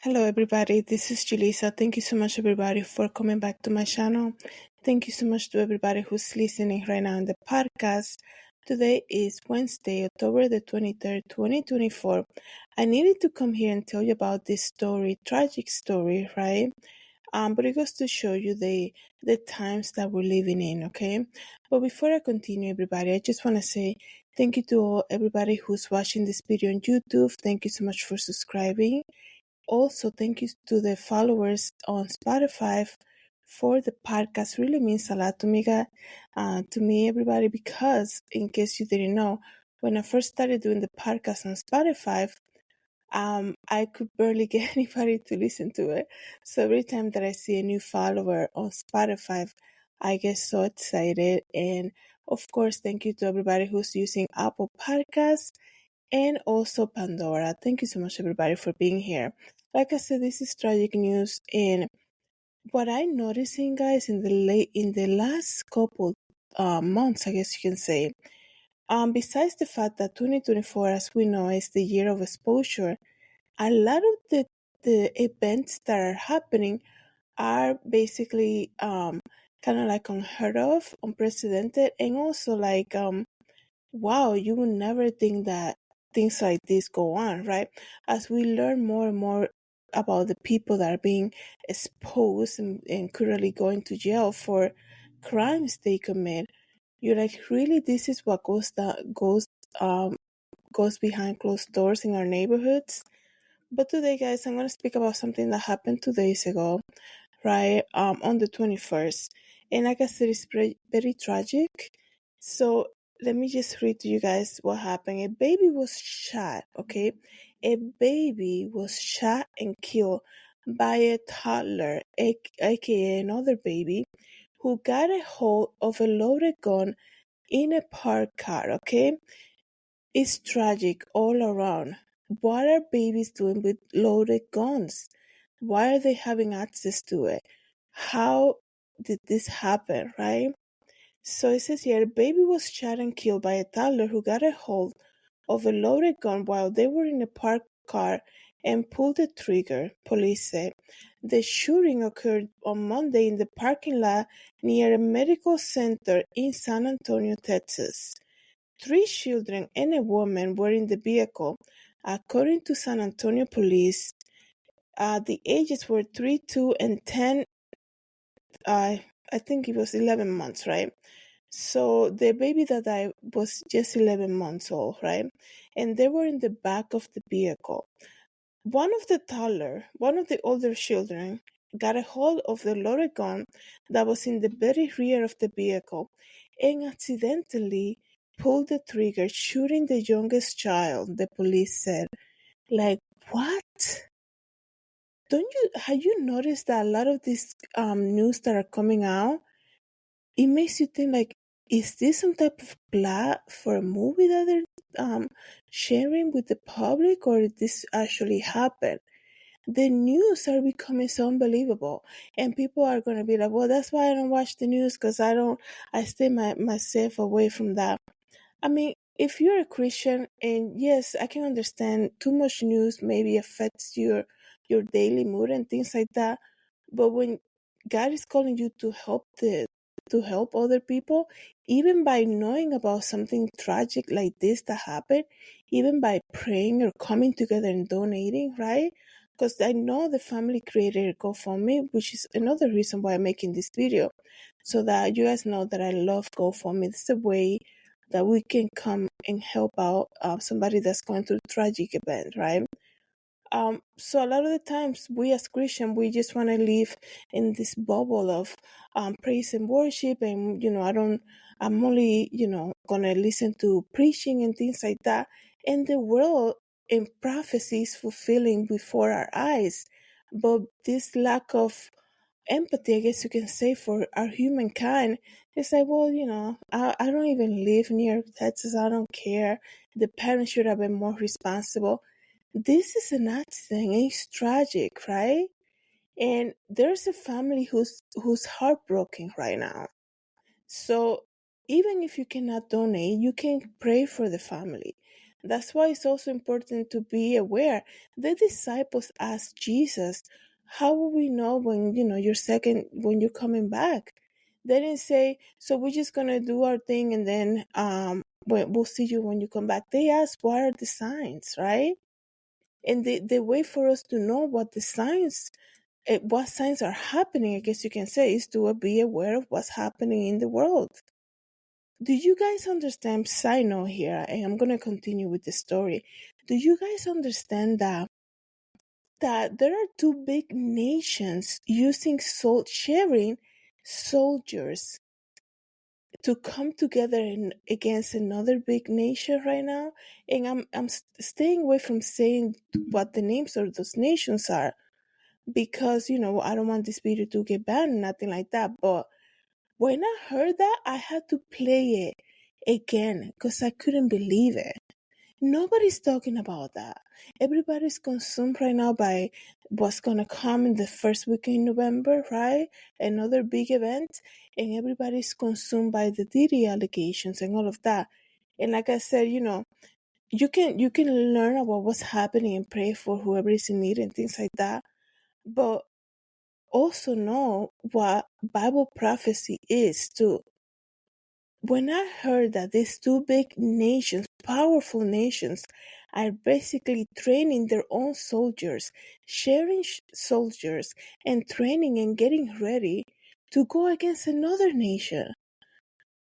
Hello, everybody. This is Julissa. Thank you so much, everybody, for coming back to my channel. Thank you so much to everybody who's listening right now in the podcast. Today is Wednesday, October the 23rd, 2024. I needed to come here and tell you about this story, tragic story, right? But it goes to show you the times that we're living in, okay? But before I continue, everybody, I just want to say thank you to everybody who's watching this video on YouTube. Thank you so much for subscribing. Also, thank you to the followers on Spotify for the podcast. Really means a lot to me, to me, everybody, because in case you didn't know, when I first started doing the podcast on Spotify, I could barely get anybody to listen to it. So every time that I see a new follower on Spotify, I get so excited. And of course, thank you to everybody who's using Apple Podcasts and also Pandora. Thank you so much, everybody, for being here. Like I said, this is tragic news, and what I'm noticing, guys, in the last couple months, I guess you can say, besides the fact that 2024, as we know, is the year of exposure, a lot of the events that are happening are basically kind of like unheard of, unprecedented, and also like wow, you would never think that things like this go on, right? As we learn more and more about the people that are being exposed and currently going to jail for crimes they commit, you're like, really, this is what um goes behind closed doors in our neighborhoods. But today, guys, I'm going to speak about something that happened 2 days ago, right? On the 21st. And like I said, it's very tragic. So let me just read to you guys what happened. A baby was shot, okay? A baby was shot and killed by a toddler, aka another baby, who got a hold of a loaded gun in a parked car, okay? It's tragic all around. What are babies doing with loaded guns? Why are they having access to it? How did this happen, right? So it says here, a baby was shot and killed by a toddler who got a hold of a loaded gun while they were in a parked car and pulled the trigger, police said. The shooting occurred on Monday in the parking lot near a medical center in San Antonio, Texas. 3 children and a woman were in the vehicle, according to San Antonio police. The ages were 3, 2, and 10. I think it was 11 months, right? So the baby that died was just 11 months old, right? And they were in the back of the vehicle. One of the older children, got a hold of the loaded gun that was in the very rear of the vehicle and accidentally pulled the trigger, shooting the youngest child, the police said. Like, what? Don't you have you noticed that a lot of these news that are coming out, it makes you think like, is this some type of plot for a movie that they're sharing with the public, or did this actually happen? The news are becoming so unbelievable, and people are going to be like, well, that's why I don't watch the news, because I stay myself away from that. I mean, if you're a Christian, and yes, I can understand too much news maybe affects your daily mood and things like that, but when God is calling you to help other people, even by knowing about something tragic like this that happened, even by praying or coming together and donating, right? Because I know the family created a GoFundMe, which is another reason why I'm making this video, so that you guys know that I love GoFundMe. It's a way that we can come and help out somebody that's going through a tragic event, right? So a lot of the times we as Christian, we just want to live in this bubble of praise and worship, and I'm only gonna listen to preaching and things like that, and the world and prophecy is fulfilling before our eyes, but this lack of empathy, I guess you can say, for our humankind. It's like, well, I don't even live near Texas. I don't care. The parents should have been more responsible. This is an accident. It's tragic, right? And there's a family who's heartbroken right now. So even if you cannot donate, you can pray for the family. That's why it's also important to be aware. The disciples asked Jesus, how will we know when, when you're coming back? They didn't say, so we're just going to do our thing and then we'll see you when you come back. They asked, what are the signs, right? And the way for us to know what signs are happening, I guess you can say, is to be aware of what's happening in the world. Do you guys understand? Side note here, and I'm gonna continue with the story. Do you guys understand that there are two big nations using sharing soldiers to come together against another big nation right now? And I'm staying away from saying what the names of those nations are because I don't want this video to get banned, nothing like that. But when I heard that, I had to play it again because I couldn't believe it. Nobody's talking about that. Everybody's consumed right now by what's going to come in the first week in November, right? Another big event. And everybody's consumed by the Diddy allegations and all of that. And like I said, you can learn about what's happening and pray for whoever is in need and things like that. But also know what Bible prophecy is too. When I heard that these two big nations, powerful nations, are basically training their own soldiers, sharing soldiers, and training and getting ready to go against another nation.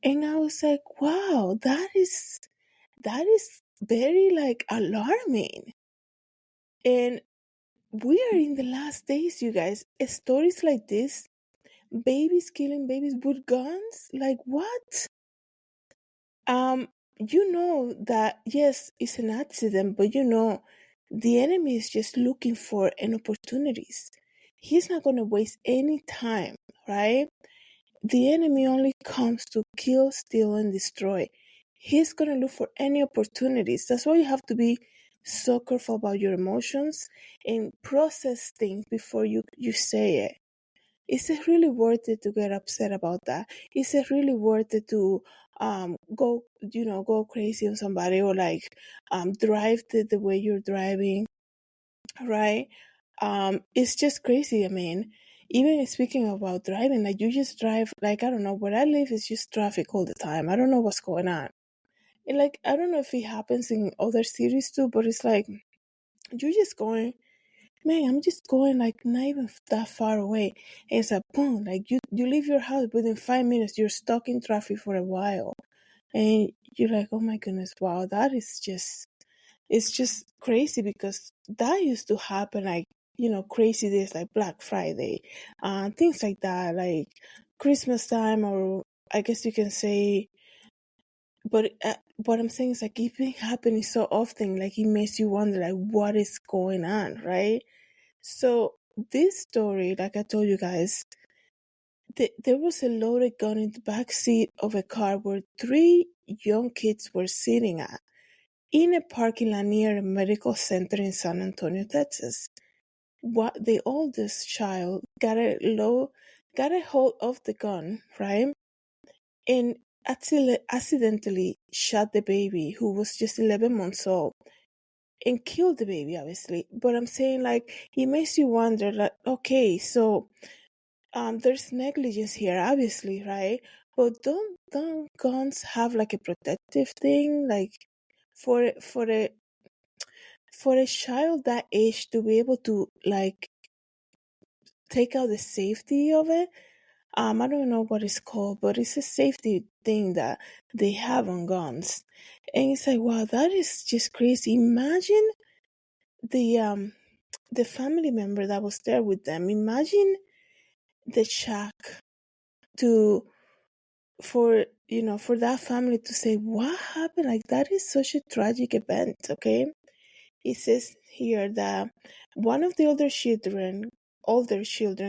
And I was like, wow, that is very alarming. And we are in the last days, you guys. Stories like this, babies killing babies with guns, like what? Um, that yes, it's an accident, but the enemy is just looking for an opportunities. He's not gonna waste any time, right? The enemy only comes to kill, steal, and destroy. He's gonna look for any opportunities. That's why you have to be so careful about your emotions and process things before you say it. Is it really worth it to get upset about that? Is it really worth it to go crazy on somebody or drive the way you're driving, right? It's just crazy. I mean, even speaking about driving, like you just drive, like I don't know, where I live is just traffic all the time. I don't know what's going on. And I don't know if it happens in other cities too, but it's like you're just going, man, I'm just going not even that far away. And it's like boom, like you leave your house within 5 minutes, you're stuck in traffic for a while. And you're like, oh my goodness, wow, it's just crazy because that used to happen crazy days like Black Friday, things like that, like Christmas time, or I guess you can say, but what I'm saying is it's been happening so often, like it makes you wonder what is going on, right? So this story, like I told you guys, there was a loaded gun in the back seat of a car where three young kids were sitting at in a parking lot near a medical center in San Antonio, Texas. What the oldest child got a hold of the gun, right? And accidentally shot the baby who was just 11 months old and killed the baby, obviously. But I'm saying it makes you wonder okay, so there's negligence here, obviously, right? But don't guns have a protective thing, for a child that age to be able to take out the safety of it? I don't know what it's called, but it's a safety thing that they have on guns. And it's like, wow, that is just crazy. Imagine the family member that was there with them. Imagine the shock to for that family to say, what happened? That is such a tragic event, okay? It says here that one of the older children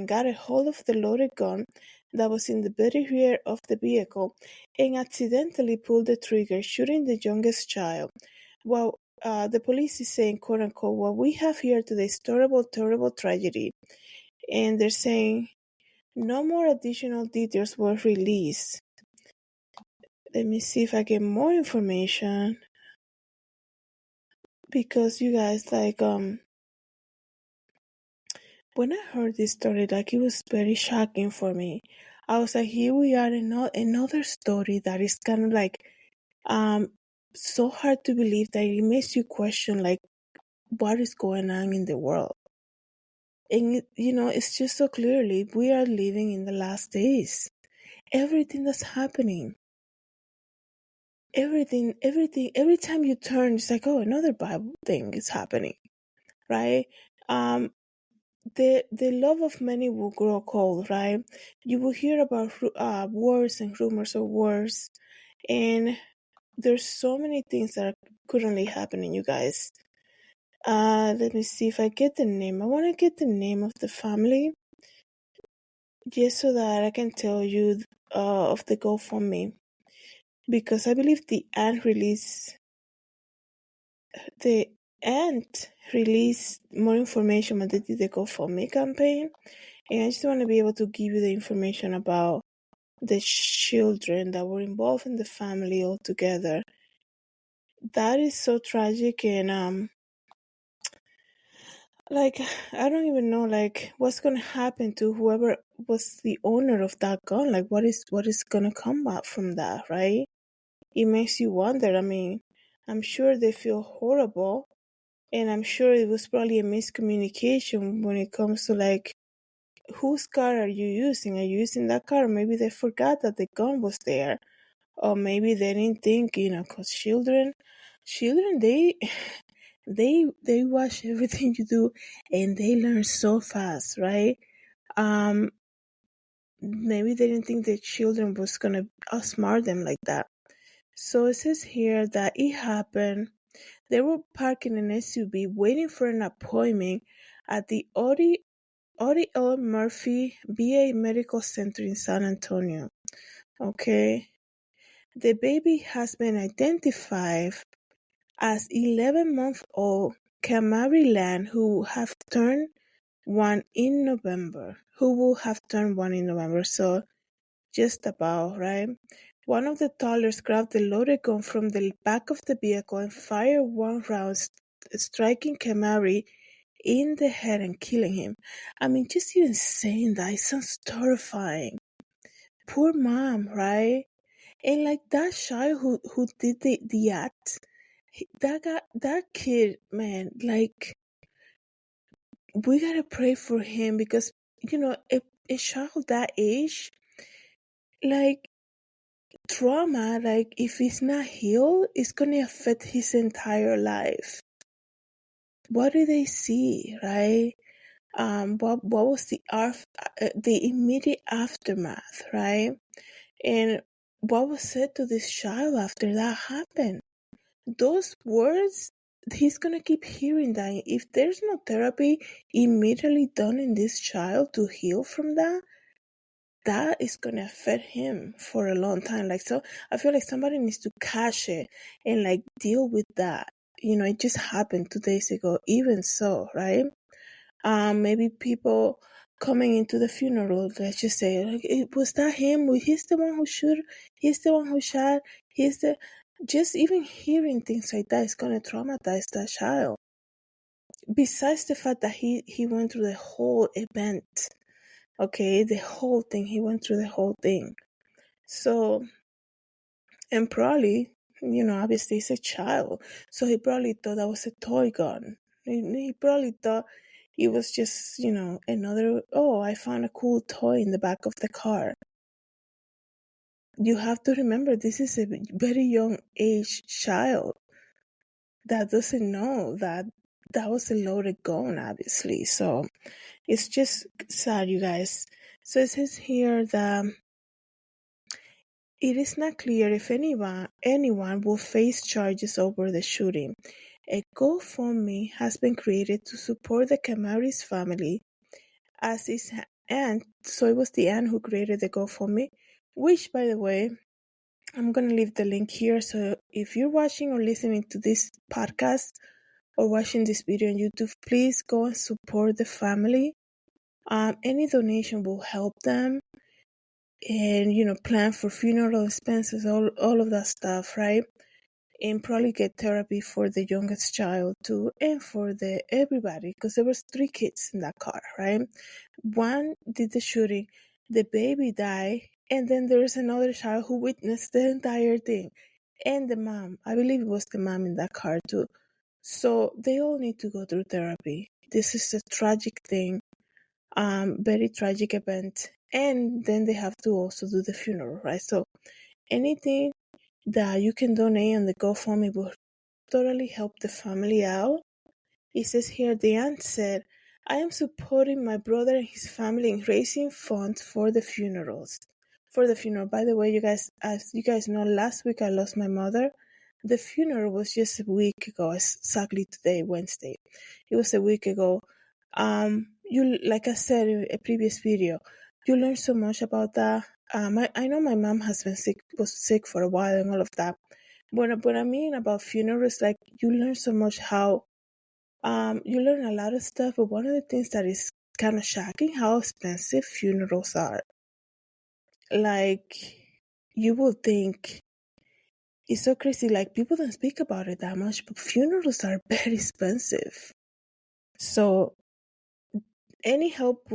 got a hold of the loaded gun that was in the very rear of the vehicle and accidentally pulled the trigger, shooting the youngest child. Well, the police is saying, quote unquote, what we have here today is terrible, terrible tragedy. And they're saying no more additional details were released. Let me see if I get more information. because you guys, like, when I heard this story, like, it was very shocking for me. I was like, here we are, another story that is kind of like, um, so hard to believe that it makes you question, like, what is going on in the world. And, it's just so clearly, we are living in the last days. Everything that's happening, everything, every time you turn, it's like, oh, another Bible thing is happening, right? Um, the love of many will grow cold, right? You will hear about wars and rumors of wars, and there's so many things that are currently happening, you guys. Let me see if I get the name. I want to get the name of the family just so that I can tell you of the GoFundMe, because I believe the aunt released more information when they did the GoFundMe campaign, and I just want to be able to give you the information about the children that were involved in the family altogether. That is so tragic, and like, I don't even know, like, what's gonna happen to whoever was the owner of that gun. Like, what is gonna come out from that, right? It makes you wonder. I mean, I'm sure they feel horrible, and I'm sure it was probably a miscommunication when it comes to, like, whose car are you using? Are you using that car? Maybe they forgot that the gun was there, or maybe they didn't think, because children, they watch everything you do, and they learn so fast, right? um Maybe they didn't think the children was gonna outsmart them like that. So it says here that it happened. They were parking an SUV waiting for an appointment at the Audie L. Murphy VA Medical Center in San Antonio. Okay. The baby has been identified as 11-month-old Kamari Land, who will have turned one in November. So just about, right? One of the toddlers grabbed the loaded gun from the back of the vehicle and fired one round, striking Kamari in the head and killing him. I mean, just even saying that, it sounds terrifying. Poor mom, right? And like that child who did the act, that kid, man, like, we gotta pray for him, because a child that age, like, trauma, like, if it's not healed, it's gonna affect his entire life. What did they see, right? What was the immediate aftermath, right? And what was said to this child after that happened? Those words, he's gonna keep hearing that. If there's no therapy immediately done in this child to heal from that, that is gonna affect him for a long time. Like, so I feel like somebody needs to catch it and, like, deal with that. It just happened 2 days ago. Even so, right? Maybe people coming into the funeral, let's just say, like, was that him? He's the one who shoot. He's the one who shot. He's the Just even hearing things like that is gonna traumatize that child. Besides the fact that he went through the whole event, okay, the whole thing. He went through the whole thing. So, and probably, obviously he's a child, so he probably thought that was a toy gun. He probably thought it was just, another, oh, I found a cool toy in the back of the car. You have to remember, this is a very young age child that doesn't know that that was a loaded gun, obviously. So it's just sad, you guys. So it says here that it is not clear if anyone will face charges over the shooting. A GoFundMe has been created to support the Kamari's family, as his aunt. So it was the aunt who created the GoFundMe, which, by the way, I'm going to leave the link here. So if you're watching or listening to this podcast or watching this video on YouTube, please go and support the family. Any donation will help them, and plan for funeral expenses, all of that stuff, right? and probably get therapy for the youngest child too, and for the everybody, because there was 3 kids in that car, right? One did the shooting, the baby died, and then there's another child who witnessed the entire thing, and the mom. I believe it was the mom in that car too. So they all need to go through therapy. This is a tragic thing, very tragic event, and then they have to also do the funeral, right? So anything that you can donate on the GoFundMe will totally help the family out. It says here, the aunt said, I am supporting my brother and his family in raising funds for the funerals. For the funeral. By the way, you guys, as you guys know, last week I lost my mother. The funeral was just a week ago, exactly today, Wednesday. It was a week ago. You, like I said in a previous video, you learn so much about that. I know my mom has been sick, was sick for a while and all of that. But I mean about funerals, like you learn so much how you learn a lot of stuff, but one of the things that is kind of shocking how expensive funerals are. Like, you will think it's so crazy. Like, people don't speak about it that much, but funerals are very expensive. So, any help,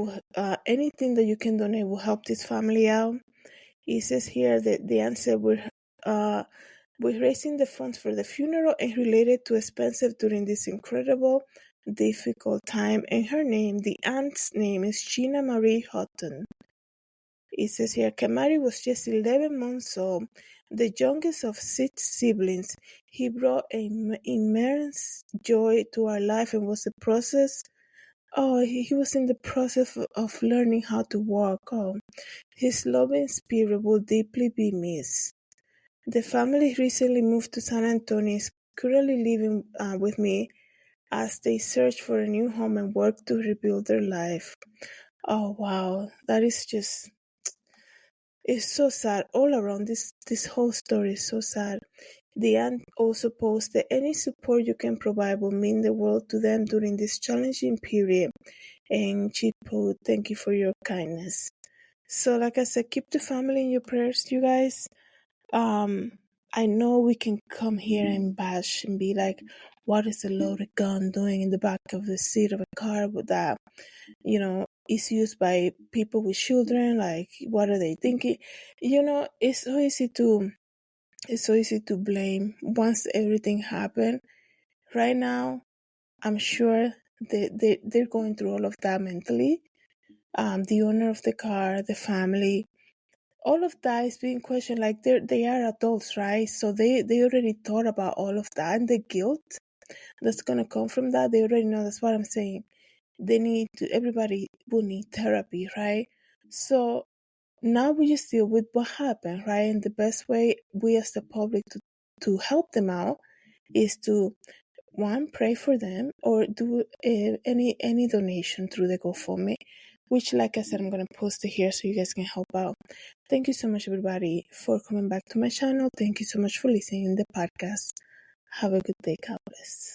anything that you can donate will help this family out. It says here that the answer we're raising the funds for the funeral and related to expenses during this incredible, difficult time. And her name, the aunt's name, is Gina Marie Houghton. It says here, Kamari was just 11 months old, the youngest of 6 siblings. He brought immense joy to our life and was the process. Oh, he was in the process of learning how to walk. Oh, his loving spirit will deeply be missed. The family recently moved to San Antonio, is currently living with me as they search for a new home and work to rebuild their life. Oh wow, that is just, it's so sad all around. This whole story is so sad. The aunt also posted, any support you can provide will mean the world to them during this challenging period. And she put, thank you for your kindness. So like I said, keep the family in your prayers, you guys. I know we can come here and bash and be like, what is a loaded gun doing in the back of the seat of a car with that, is used by people with children? Like, what are they thinking? It's so easy to blame once everything happened. Right now, I'm sure they're going through all of that mentally. The owner of the car, the family, all of that is being questioned. Like, they are adults, right? So they already thought about all of that, and the guilt that's gonna come from that, they already know. That's what I'm saying. Everybody will need therapy, right? So now we just deal with what happened, right? And the best way we as the public to help them out is to, one, pray for them, or do any donation through the GoFundMe, which, like I said, I'm going to post it here so you guys can help out. Thank you so much, everybody, for coming back to my channel. Thank you so much for listening to the podcast. Have a good day. God bless.